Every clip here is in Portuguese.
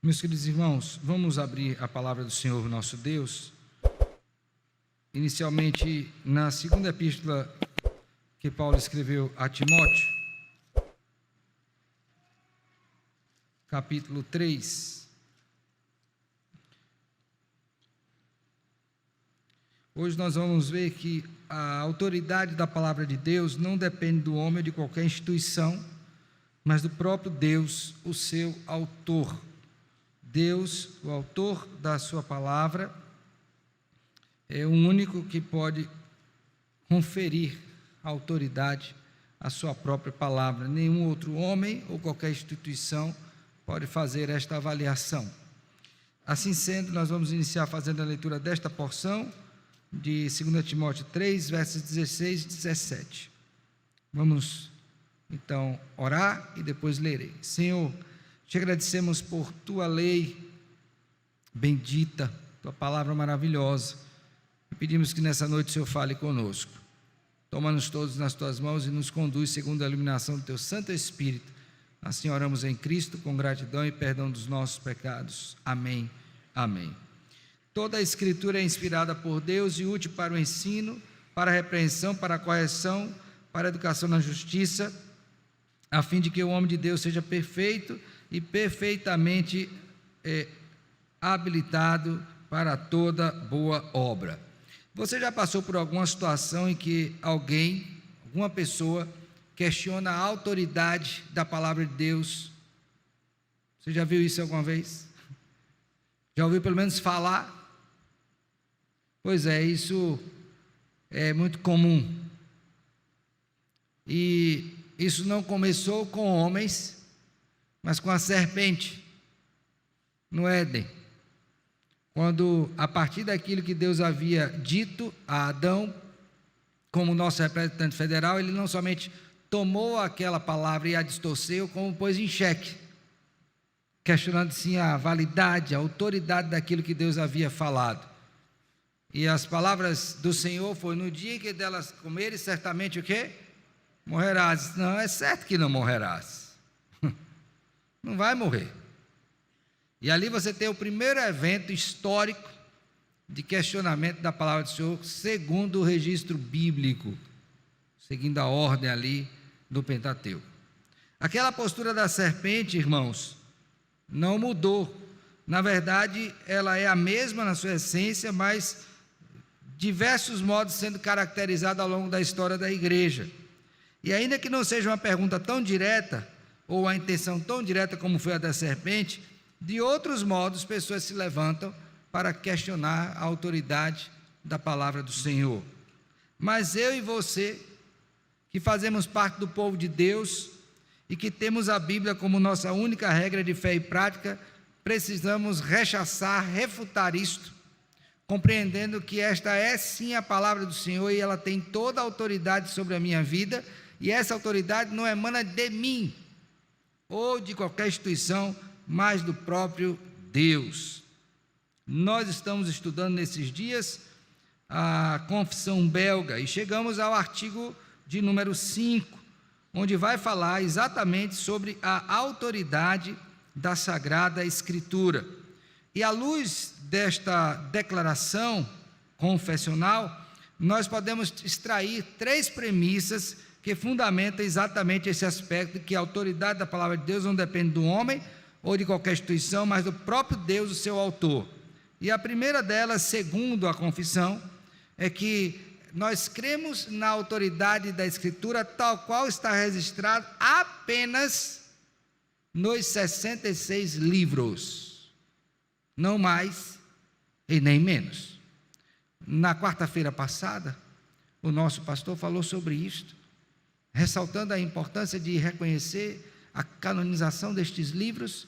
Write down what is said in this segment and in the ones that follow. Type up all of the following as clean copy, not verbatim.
Meus queridos irmãos, vamos abrir a palavra do Senhor nosso Deus, inicialmente na segunda epístola que Paulo escreveu a Timóteo, capítulo 3. Hoje nós vamos ver que a autoridade da palavra de Deus não depende do homem ou de qualquer instituição, mas do próprio Deus, o seu autor. Deus, o autor da sua palavra, é o único que pode conferir autoridade à sua própria palavra. Nenhum outro homem ou qualquer instituição pode fazer esta avaliação. Assim sendo, nós vamos iniciar fazendo a leitura desta porção de 2 Timóteo 3, versos 16 e 17. Vamos então orar e depois lerei. Senhor, te agradecemos por tua lei bendita, tua palavra maravilhosa, e pedimos que nessa noite o Senhor fale conosco. Toma-nos todos nas tuas mãos e nos conduz segundo a iluminação do teu Santo Espírito. Assim oramos em Cristo com gratidão e perdão dos nossos pecados. Amém. Amém. Toda a Escritura é inspirada por Deus e útil para o ensino, para a repreensão, para a correção, para a educação na justiça, a fim de que o homem de Deus seja perfeito e perfeitamente habilitado para toda boa obra. Você já passou por alguma situação em que alguma pessoa, questiona a autoridade da palavra de Deus? Você já viu isso alguma vez? Já ouviu pelo menos falar? Pois é, isso é muito comum. E isso não começou com homens, mas com a serpente no Éden, quando, a partir daquilo que Deus havia dito a Adão, como nosso representante federal, ele não somente tomou aquela palavra e a distorceu, como pôs em xeque, questionando sim a validade, a autoridade daquilo que Deus havia falado. E as palavras do Senhor foi: no dia em que delas comeres, certamente o quê? Morrerás. Não, é certo que não morrerás. Não vai morrer. E ali você tem o primeiro evento histórico de questionamento da palavra do Senhor, segundo o registro bíblico, seguindo a ordem ali do Pentateuco. Aquela postura da serpente, irmãos, não mudou. Na verdade, ela é a mesma na sua essência, mas diversos modos sendo caracterizada ao longo da história da igreja. E ainda que não seja uma pergunta tão direta, ou a intenção tão direta como foi a da serpente, de outros modos pessoas se levantam para questionar a autoridade da palavra do Senhor. Mas eu e você, que fazemos parte do povo de Deus e que temos a Bíblia como nossa única regra de fé e prática, precisamos rechaçar, refutar isto, compreendendo que esta é sim a palavra do Senhor e ela tem toda a autoridade sobre a minha vida, e essa autoridade não emana de mim ou de qualquer instituição, mas do próprio Deus. Nós estamos estudando nesses dias a Confissão Belga e chegamos ao artigo de número 5, onde vai falar exatamente sobre a autoridade da Sagrada Escritura. E à luz desta declaração confessional, nós podemos extrair 3 premissas que fundamentam exatamente esse aspecto, que a autoridade da palavra de Deus não depende do homem ou de qualquer instituição, mas do próprio Deus, o seu autor. E a primeira delas, segundo a confissão, é que nós cremos na autoridade da Escritura tal qual está registrado apenas nos 66 livros, não mais e nem menos. Na quarta-feira passada, o nosso pastor falou sobre isto, ressaltando a importância de reconhecer a canonização destes livros,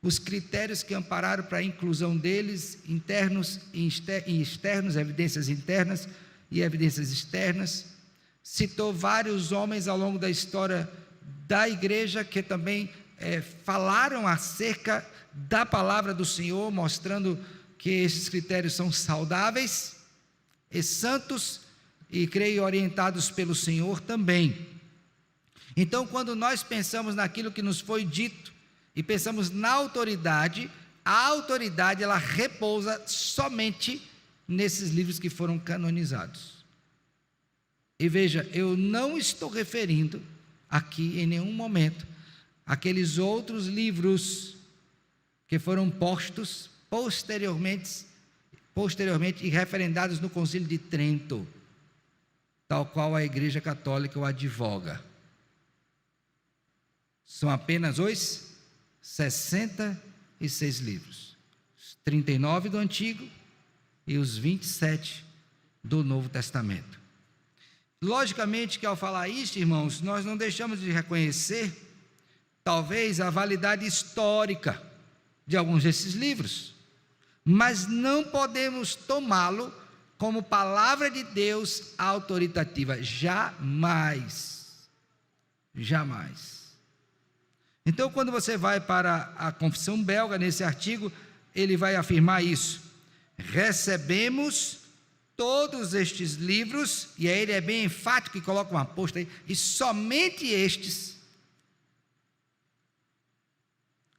os critérios que ampararam para a inclusão deles, internos e externos, evidências internas e evidências externas. Citou vários homens ao longo da história da igreja que também falaram acerca da palavra do Senhor, mostrando que esses critérios são saudáveis e santos e, creio, orientados pelo Senhor também. Então, quando nós pensamos naquilo que nos foi dito e pensamos na autoridade, a autoridade ela repousa somente nesses livros que foram canonizados. E veja, eu não estou referindo aqui em nenhum momento aqueles outros livros que foram postos posteriormente e referendados no Concílio de Trento, tal qual a Igreja Católica o advoga. São apenas os 66 livros, os 39 do Antigo e os 27 do Novo Testamento. Logicamente que ao falar isso, irmãos, nós não deixamos de reconhecer, talvez, a validade histórica de alguns desses livros, mas não podemos tomá-lo como palavra de Deus autoritativa, jamais, jamais. Então, quando você vai para a Confissão Belga, nesse artigo, ele vai afirmar isso: recebemos todos estes livros, e aí ele é bem enfático e coloca um aposto aí, e somente estes,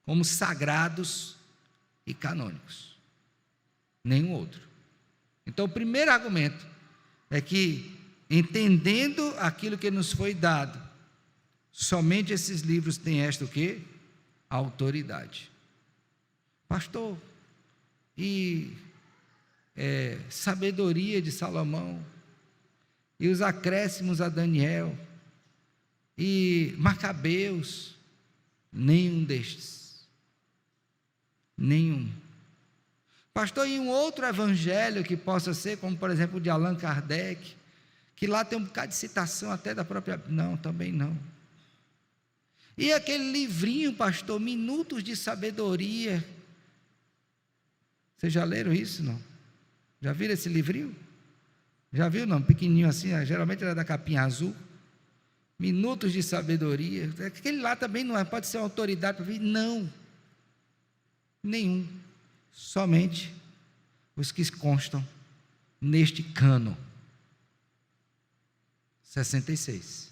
como sagrados e canônicos, nenhum outro. Então, o primeiro argumento é que, entendendo aquilo que nos foi dado, somente esses livros têm esta o quê? Autoridade. Pastor, e sabedoria de Salomão, e os acréscimos a Daniel, e Macabeus, nenhum destes. Nenhum. Pastor, e um outro evangelho que possa ser, como por exemplo o de Allan Kardec, que lá tem um bocado de citação até da própria... Não, também não. E aquele livrinho, pastor, Minutos de Sabedoria, vocês já leram isso, não? Já viram esse livrinho? Já viu, não? Pequenininho assim, geralmente era da capinha azul. Minutos de Sabedoria, aquele lá também não é, pode ser uma autoridade para vir? Não, nenhum. Somente os que constam neste cano. 66.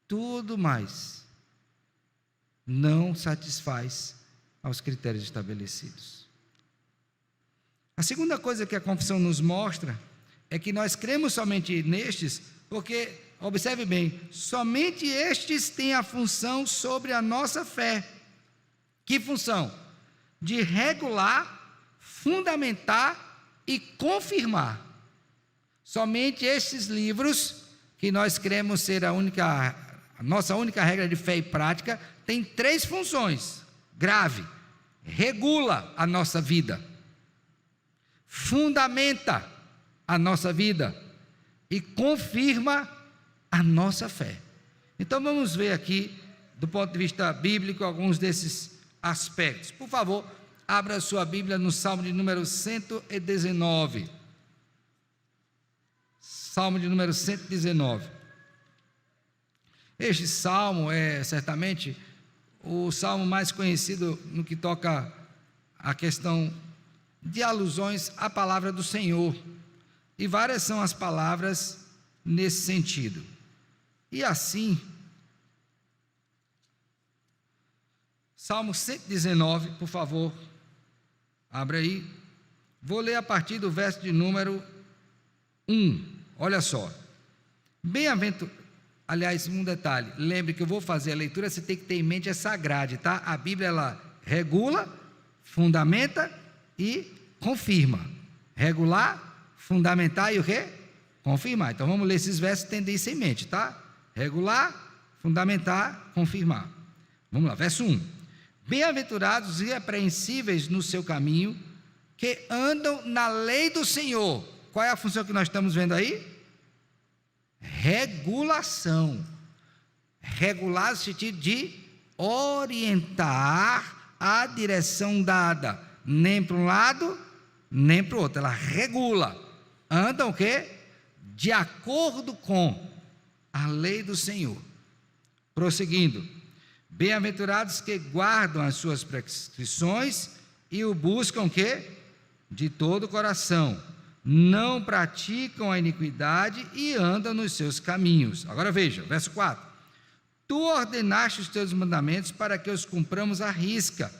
Tudo mais não satisfaz aos critérios estabelecidos. A segunda coisa que a confissão nos mostra é que nós cremos somente nestes, porque, observe bem, somente estes têm a função sobre a nossa fé. Que função? De regular, fundamentar e confirmar. Somente estes livros, que nós cremos ser a nossa única regra de fé e prática, tem 3 funções. Grave: regula a nossa vida, fundamenta a nossa vida e confirma a nossa fé. Então vamos ver aqui, do ponto de vista bíblico, alguns desses aspectos. Por favor, abra sua Bíblia no Salmo de número 119. Salmo de número 119. Este salmo é certamente o salmo mais conhecido no que toca a questão de alusões à palavra do Senhor. E várias são as palavras nesse sentido. E assim, Salmo 119, por favor, abra aí. Vou ler a partir do verso de número 1. Olha só. Aliás, um detalhe, lembre que eu vou fazer a leitura, você tem que ter em mente essa grade, tá? A Bíblia, ela regula, fundamenta e confirma. Regular, fundamentar e o quê? Confirmar. Então vamos ler esses versos tendo isso em mente, tá? Regular, fundamentar, confirmar. Vamos lá, verso 1. Bem-aventurados os irrepreensíveis no seu caminho, que andam na lei do Senhor. Qual é a função que nós estamos vendo aí? Regulação. Regular no sentido de orientar a direção dada, nem para um lado, nem para o outro. Ela regula. Andam o quê? De acordo com a lei do Senhor. Prosseguindo. Bem-aventurados que guardam as suas prescrições e o buscam o quê? De todo o coração. Não praticam a iniquidade e andam nos seus caminhos. Agora veja, verso 4. Tu ordenaste os teus mandamentos para que os cumpramos à risca.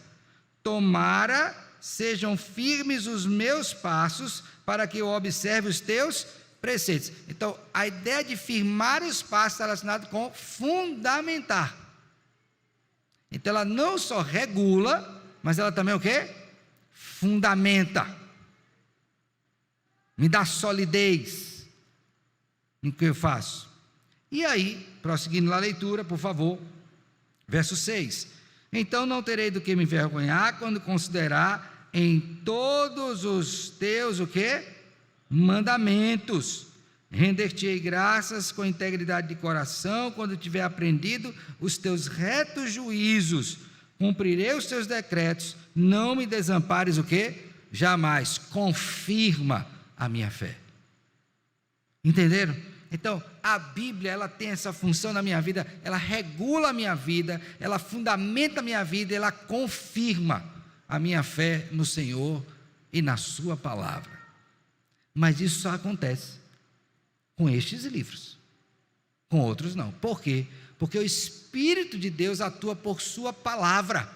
tomara sejam firmes os meus passos, para que eu observe os teus preceitos. Então, a ideia de firmar os passos está relacionada com fundamentar. Então, ela não só regula, mas ela também o quê? Fundamenta. Me dá solidez no que eu faço. E aí, prosseguindo na leitura, por favor, verso 6. Então não terei do que me envergonhar quando considerar em todos os teus, o quê? Mandamentos. Render-te-ei graças com integridade de coração, quando tiver aprendido os teus retos juízos. Cumprirei os teus decretos, não me desampares o quê? Jamais. Confirma a minha fé. Entenderam? Então, a Bíblia, ela tem essa função na minha vida, ela regula a minha vida, ela fundamenta a minha vida, ela confirma a minha fé no Senhor e na sua palavra. Mas isso só acontece com estes livros, com outros não. Por quê? Porque o Espírito de Deus atua por sua palavra,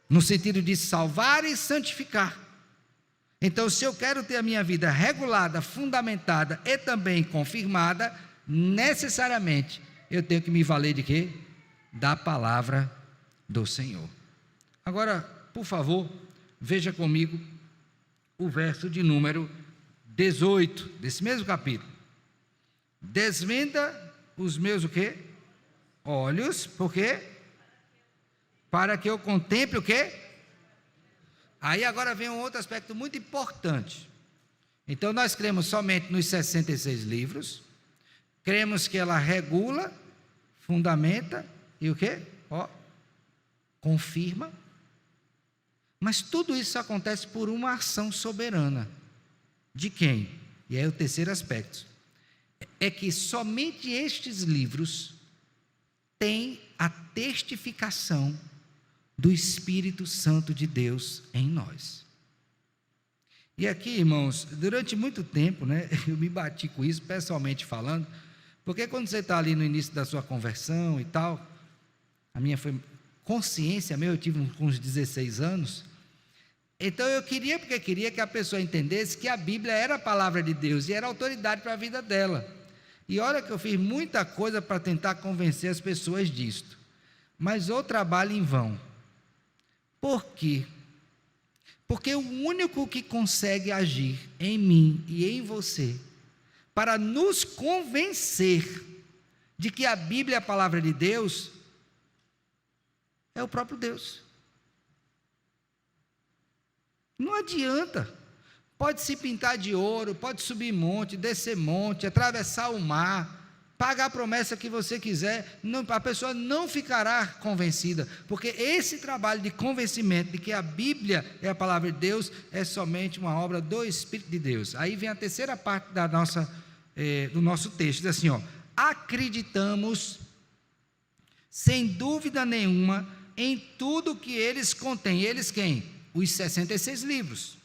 no sentido de salvar e santificar. Então, se eu quero ter a minha vida regulada, fundamentada e também confirmada, necessariamente eu tenho que me valer de quê? Da palavra do Senhor. Agora, por favor, veja comigo o verso de número 18, desse mesmo capítulo. Desvenda os meus o quê? Olhos, por quê? Para que eu contemple o quê? Aí agora vem um outro aspecto muito importante. Então nós cremos somente nos 66 livros, cremos que ela regula, fundamenta e o quê? Confirma. Mas tudo isso acontece por uma ação soberana. De quem? E aí é o terceiro aspecto. É que somente estes livros têm a testificação do Espírito Santo de Deus em nós. E aqui, irmãos, durante muito tempo, eu me bati com isso, pessoalmente falando, porque quando você está ali no início da sua conversão e tal, a minha foi consciência minha, eu tive com uns 16 anos, então eu queria que a pessoa entendesse que a Bíblia era a palavra de Deus e era autoridade para a vida dela. E olha que eu fiz muita coisa para tentar convencer as pessoas disto, mas o trabalho em vão. Por quê? Porque o único que consegue agir em mim e em você, para nos convencer de que a Bíblia é a palavra de Deus, é o próprio Deus. Não adianta. Pode se pintar de ouro, pode subir monte, descer monte, atravessar o mar, pagar a promessa que você quiser, a pessoa não ficará convencida, porque esse trabalho de convencimento de que a Bíblia é a palavra de Deus é somente uma obra do Espírito de Deus. Aí vem a terceira parte do nosso texto, diz assim: acreditamos sem dúvida nenhuma em tudo que eles contêm. Eles quem? Os 66 livros.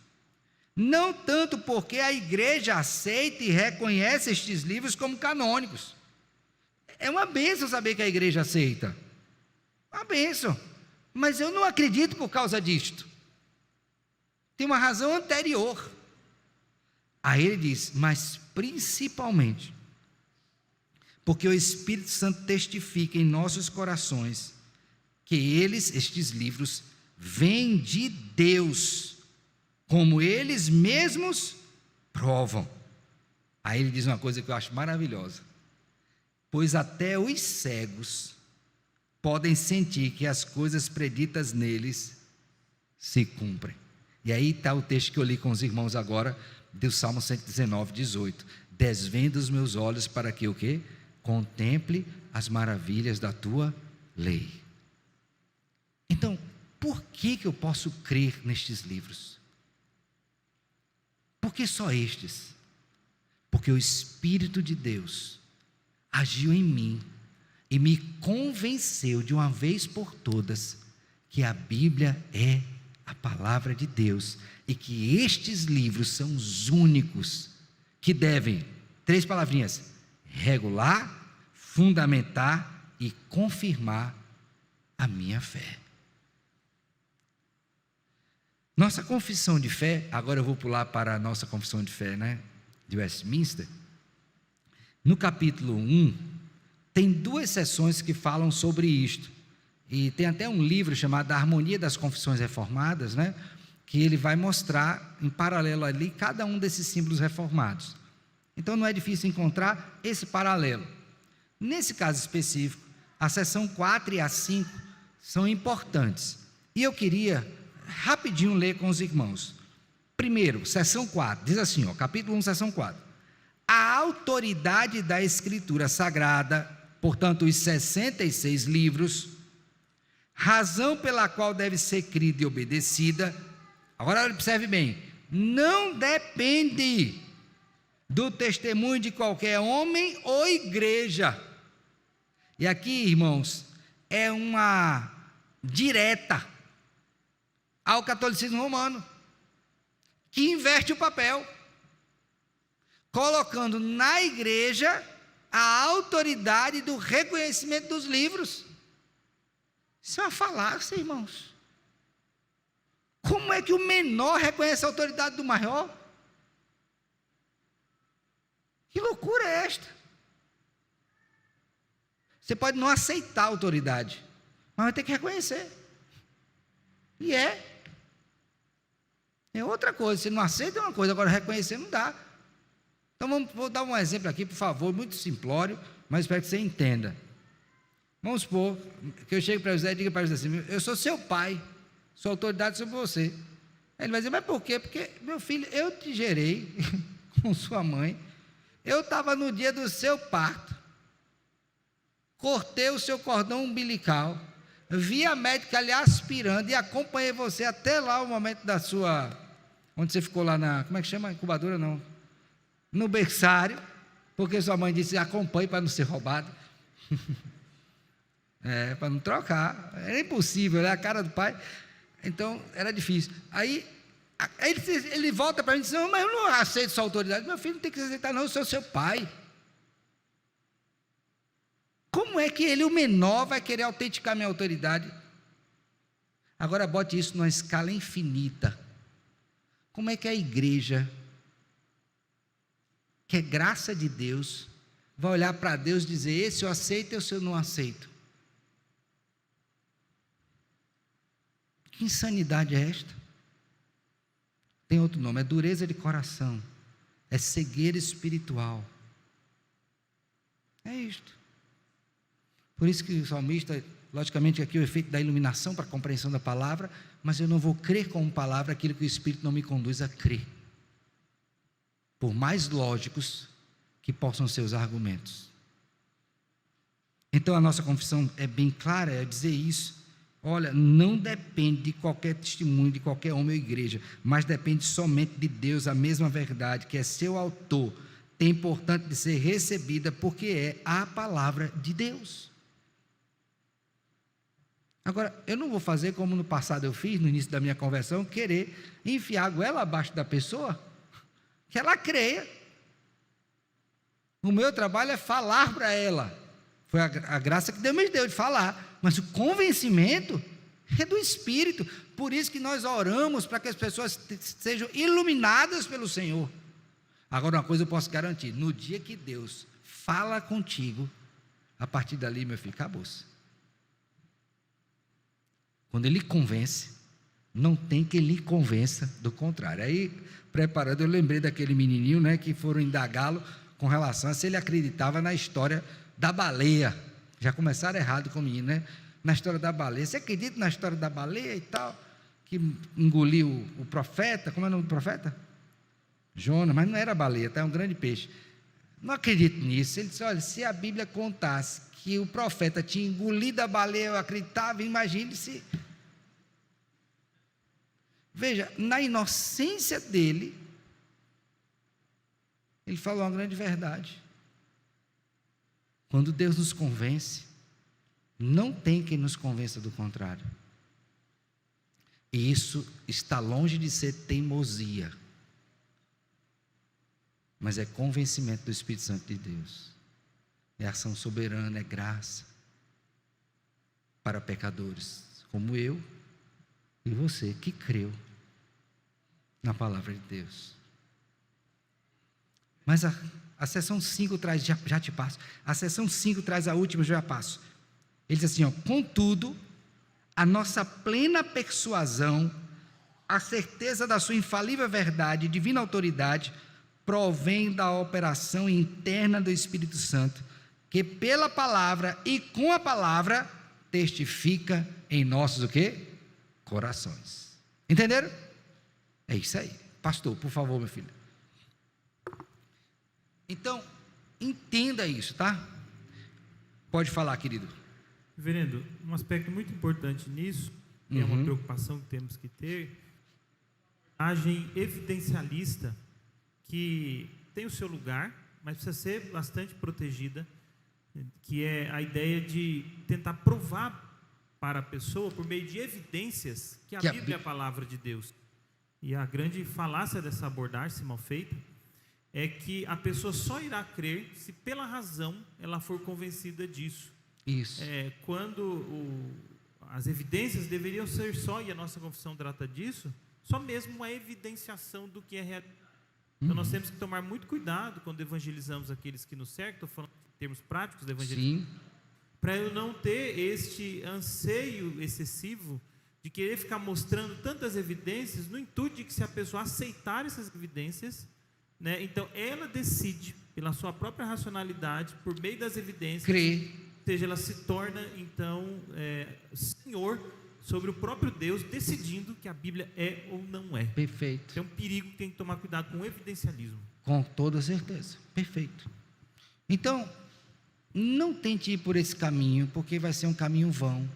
Não tanto porque a igreja aceita e reconhece estes livros como canônicos. É uma bênção saber que a igreja aceita. Uma bênção. Mas eu não acredito por causa disto. Tem uma razão anterior. Aí ele diz, mas principalmente porque o Espírito Santo testifica em nossos corações que estes livros, vêm de Deus, como eles mesmos provam. Aí ele diz uma coisa que eu acho maravilhosa: pois até os cegos podem sentir que as coisas preditas neles se cumprem. E aí está o texto que eu li com os irmãos agora, do Salmo 119, 18. Desvenda os meus olhos para que o quê? Contemple as maravilhas da tua lei. Então, por que eu posso crer nestes livros? Por que só estes? Porque o Espírito de Deus agiu em mim e me convenceu de uma vez por todas que a Bíblia é a palavra de Deus e que estes livros são os únicos que devem, 3 palavrinhas, regular, fundamentar e confirmar a minha fé. Nossa confissão de fé, agora eu vou pular para a nossa confissão de fé, né, de Westminster. No capítulo 1, tem 2 seções que falam sobre isto. E tem até um livro chamado A Harmonia das Confissões Reformadas, né, que ele vai mostrar em paralelo ali cada um desses símbolos reformados. Então não é difícil encontrar esse paralelo. Nesse caso específico, a seção 4 e a 5 são importantes. E eu queria rapidinho ler com os irmãos. Primeiro, seção 4, diz assim, capítulo 1, seção 4. A autoridade da Escritura Sagrada, portanto os 66 livros, razão pela qual deve ser crida e obedecida, agora observe bem, não depende do testemunho de qualquer homem ou igreja. E aqui, irmãos, é uma direta ao catolicismo romano, que inverte o papel, colocando na igreja a autoridade do reconhecimento dos livros. Isso é uma falácia, irmãos. Como é que o menor reconhece a autoridade do maior? Que loucura é esta? Você pode não aceitar a autoridade, mas vai ter que reconhecer. E é outra coisa. Você não aceita uma coisa, agora reconhecer não dá. Então vou dar um exemplo aqui, por favor, muito simplório, mas espero que você entenda. Vamos supor que eu chego para José e diga para José assim: eu sou seu pai, sou autoridade sobre você. Aí ele vai dizer: mas por quê? Porque, meu filho, eu te gerei com sua mãe, eu estava no dia do seu parto, cortei o seu cordão umbilical, vi a médica ali aspirando e acompanhei você até lá o momento da sua, onde você ficou lá na, como é que chama? Incubadora não, no berçário, porque sua mãe disse: acompanhe para não ser roubado. Para não trocar, era impossível, era a cara do pai, então era difícil. Aí ele volta para mim e diz: não, mas eu não aceito sua autoridade. Meu filho, não tem que aceitar não, eu sou seu pai. Como é que ele, o menor, vai querer autenticar minha autoridade? Agora bote isso numa escala infinita. Como é que a igreja, que é graça de Deus, vai olhar para Deus e dizer: esse eu aceito, esse eu não aceito? Que insanidade é esta? Tem outro nome, é dureza de coração, é cegueira espiritual. É isto. Por isso que o salmista, logicamente aqui o efeito da iluminação para a compreensão da palavra, mas eu não vou crer como palavra aquilo que o Espírito não me conduz a crer, por mais lógicos que possam ser os argumentos. Então a nossa confissão é bem clara, é dizer isso. Olha, não depende de qualquer testemunho, de qualquer homem ou igreja, mas depende somente de Deus, a mesma verdade, que é seu autor, tem importante de ser recebida, porque é a palavra de Deus. Agora, eu não vou fazer como no passado eu fiz, no início da minha conversão, querer enfiar a goela abaixo da pessoa, que ela creia. O meu trabalho é falar para ela. Foi a graça que Deus me deu de falar, mas o convencimento é do Espírito. Por isso que nós oramos para que as pessoas sejam iluminadas pelo Senhor. Agora, uma coisa eu posso garantir: no dia que Deus fala contigo, a partir dali, meu filho, acabou-se. Quando Ele convence, não tem que Ele convença do contrário. Aí, preparando, eu lembrei daquele menininho, né, que foram indagá-lo com relação a se ele acreditava na história da baleia. Já começaram errado com o menino, né? Na história da baleia. Você acredita na história da baleia e tal? Que engoliu o profeta, como é o nome do profeta? Jonas, mas não era baleia, tá? É um grande peixe. Não acredito nisso. Ele disse: olha, se a Bíblia contasse que o profeta tinha engolido a baleia, eu acreditava. Imagine se. Veja, na inocência dele, ele falou uma grande verdade. Quando Deus nos convence, não tem quem nos convença do contrário. E isso está longe de ser teimosia, mas é convencimento do Espírito Santo de Deus. É ação soberana, é graça para pecadores como eu e você que creu na palavra de Deus. Mas a seção 5 traz, já te passo, a seção 5 traz a última, já passo. Ele diz assim, contudo, a nossa plena persuasão, a certeza da sua infalível verdade e divina autoridade, provém da operação interna do Espírito Santo, que pela palavra e com a palavra testifica em nossos o quê? Corações. Entenderam? É isso aí. Pastor, por favor, meu filho. Então, entenda isso, tá? Pode falar, querido. Reverendo, um aspecto muito importante nisso, que é uma preocupação que temos que ter, a imagem evidencialista, que tem o seu lugar, mas precisa ser bastante protegida, que é a ideia de tentar provar para a pessoa, por meio de evidências, que a Bíblia é a palavra de Deus. E a grande falácia dessa abordagem, se mal feita, é que a pessoa só irá crer se pela razão ela for convencida disso. Isso. Quando as evidências deveriam ser só, e a nossa confissão trata disso, só mesmo uma evidenciação do que é real. Então nós temos que tomar muito cuidado quando evangelizamos aqueles que nos cercam, estou falando em termos práticos de evangelismo, para eu não ter este anseio excessivo de querer ficar mostrando tantas evidências, no intuito de que, se a pessoa aceitar essas evidências, né, então ela decide, pela sua própria racionalidade, por meio das evidências, crer. Ou seja, ela se torna, então, senhor sobre o próprio Deus, decidindo que a Bíblia é ou não é. Perfeito. É um perigo que tem que tomar cuidado com o evidencialismo. Com toda certeza. Perfeito. Então, não tente ir por esse caminho, porque vai ser um caminho vão.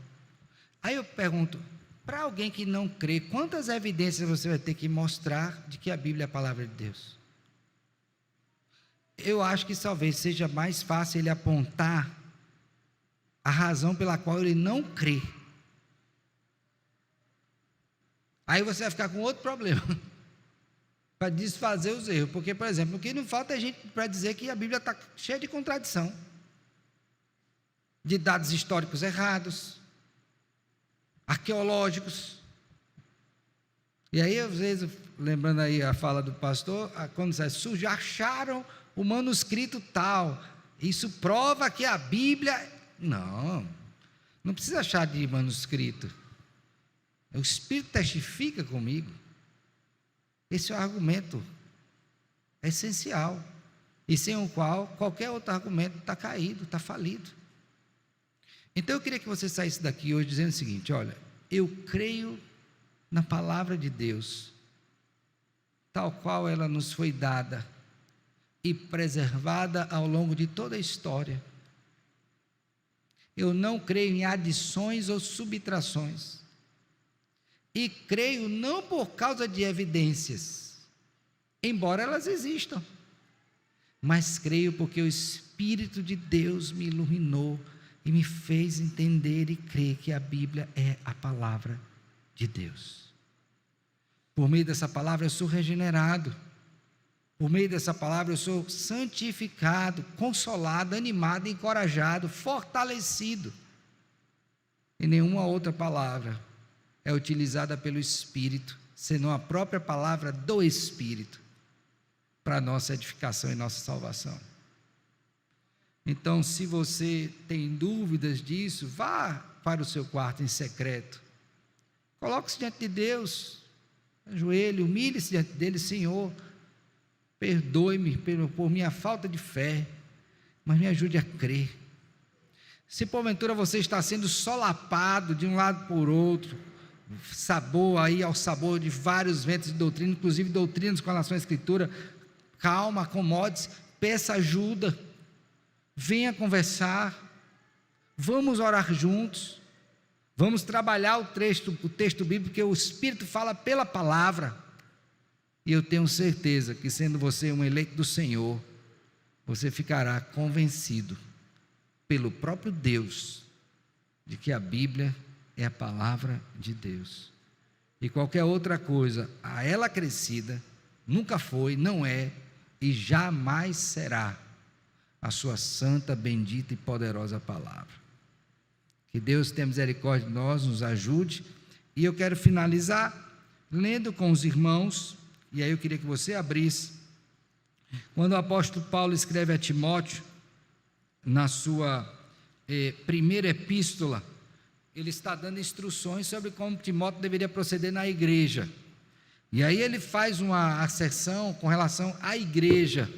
Aí eu pergunto, para alguém que não crê, quantas evidências você vai ter que mostrar de que a Bíblia é a palavra de Deus? Eu acho que talvez seja mais fácil ele apontar a razão pela qual ele não crê. Aí você vai ficar com outro problema, para desfazer os erros, porque, por exemplo, o que não falta é gente para dizer que a Bíblia está cheia de contradição, de dados históricos errados, arqueológicos. E aí, às vezes, lembrando aí a fala do pastor, quando surge, acharam o manuscrito tal, isso prova que a Bíblia... Não precisa achar de manuscrito, o Espírito testifica comigo. Esse é o argumento essencial, e sem o qual qualquer outro argumento está caído, está falido. Então eu queria que você saísse daqui hoje dizendo o seguinte: olha, eu creio na palavra de Deus, tal qual ela nos foi dada e preservada ao longo de toda a história. Eu não creio em adições ou subtrações, e creio não por causa de evidências, embora elas existam, mas creio porque o Espírito de Deus me iluminou e me fez entender e crer que a Bíblia é a palavra de Deus. Por meio dessa palavra eu sou regenerado, por meio dessa palavra eu sou santificado, consolado, animado, encorajado, fortalecido. E nenhuma outra palavra é utilizada pelo Espírito, senão a própria palavra do Espírito, para a nossa edificação e nossa salvação. Então, se você tem dúvidas disso, vá para o seu quarto em secreto, coloque-se diante de Deus, ajoelhe, humilhe-se diante dele: Senhor, perdoe-me por minha falta de fé, mas me ajude a crer. Se porventura você está sendo solapado de um lado por outro, sabor aí ao sabor de vários ventos de doutrina, inclusive doutrinas com relação à Escritura, calma, acomode-se, peça ajuda, venha conversar, vamos orar juntos, vamos trabalhar o texto bíblico, porque o Espírito fala pela palavra, e eu tenho certeza que, sendo você um eleito do Senhor, você ficará convencido pelo próprio Deus de que a Bíblia é a palavra de Deus, e qualquer outra coisa a ela acrescida nunca foi, não é e jamais será a sua santa, bendita e poderosa palavra. Que Deus tenha misericórdia de nós, nos ajude. E eu quero finalizar lendo com os irmãos e aí eu queria que você abrisse, quando o apóstolo Paulo escreve a Timóteo, na sua primeira epístola, ele está dando instruções sobre como Timóteo deveria proceder na igreja, e aí ele faz uma asserção com relação à igreja,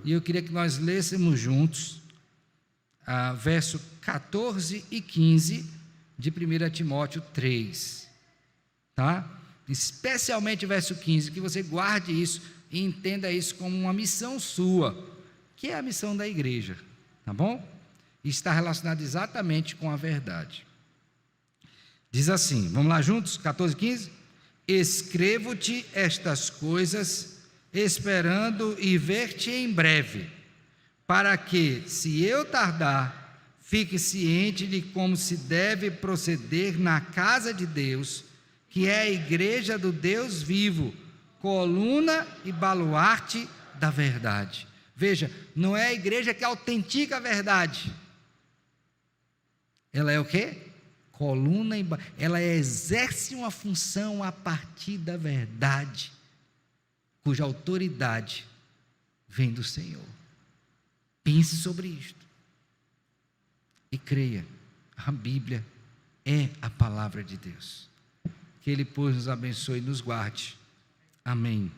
e eu queria que nós lêssemos juntos, verso 14 e 15 de 1 Timóteo 3, tá? Especialmente verso 15, que você guarde isso e entenda isso como uma missão sua, que é a missão da igreja, tá bom? E está relacionado exatamente com a verdade. Diz assim, vamos lá juntos, 14 e 15? Escrevo-te estas coisas, esperando e ver-te em breve, para que, se eu tardar, fique ciente de como se deve proceder na casa de Deus, que é a igreja do Deus vivo, coluna e baluarte da verdade. Veja, não é a igreja que autentica a verdade. Ela é o quê? Coluna e ela exerce uma função a partir da verdade, cuja autoridade vem do Senhor. Pense sobre isto e creia, a Bíblia é a palavra de Deus. Que Ele, pois, nos abençoe e nos guarde. Amém.